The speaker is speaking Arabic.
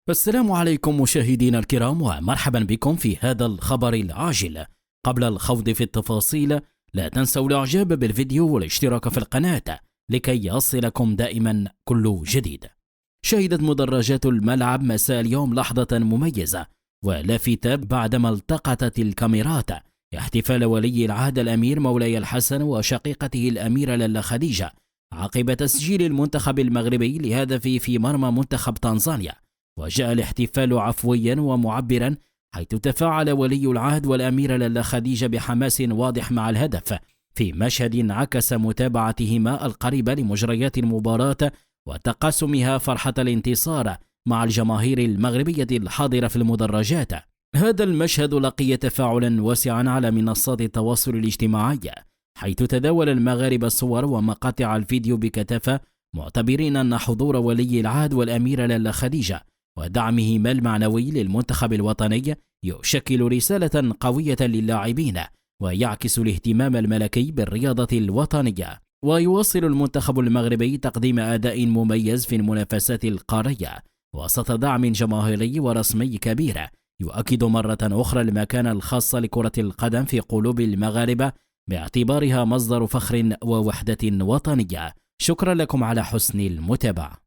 السلام عليكم مشاهدينا الكرام، ومرحبا بكم في هذا الخبر العاجل. قبل الخوض في التفاصيل لا تنسوا الاعجاب بالفيديو والاشتراك في القناة لكي يصلكم دائما كل جديد. شهدت مدرجات الملعب مساء اليوم لحظة مميزة ولافتة بعدما التقطت الكاميرات احتفال ولي العهد الأمير مولاي الحسن وشقيقته الأميرة لالا خديجة عقب تسجيل المنتخب المغربي لهدف في مرمى منتخب تنزانيا. وجاء الاحتفال عفويا ومعبرا، حيث تفاعل ولي العهد والأميرة لالا خديجة بحماس واضح مع الهدف، في مشهد عكس متابعتهما القريبة لمجريات المباراة وتقاسمها فرحة الانتصار مع الجماهير المغربية الحاضرة في المدرجات. هذا المشهد لقي تفاعلا واسعا على منصات التواصل الاجتماعي، حيث تداول المغاربة الصور ومقاطع الفيديو بكثافة، معتبرين أن حضور ولي العهد والأميرة لالا خديجة ودعمهما المعنوي للمنتخب الوطني يشكل رسالة قوية للاعبين ويعكس الاهتمام الملكي بالرياضة الوطنية. ويواصل المنتخب المغربي تقديم أداء مميز في المنافسات القارية وسط دعم جماهيري ورسمي كبير يؤكد مرة أخرى المكانة الخاصة لكرة القدم في قلوب المغاربة باعتبارها مصدر فخر ووحدة وطنية. شكرا لكم على حسن المتابعة.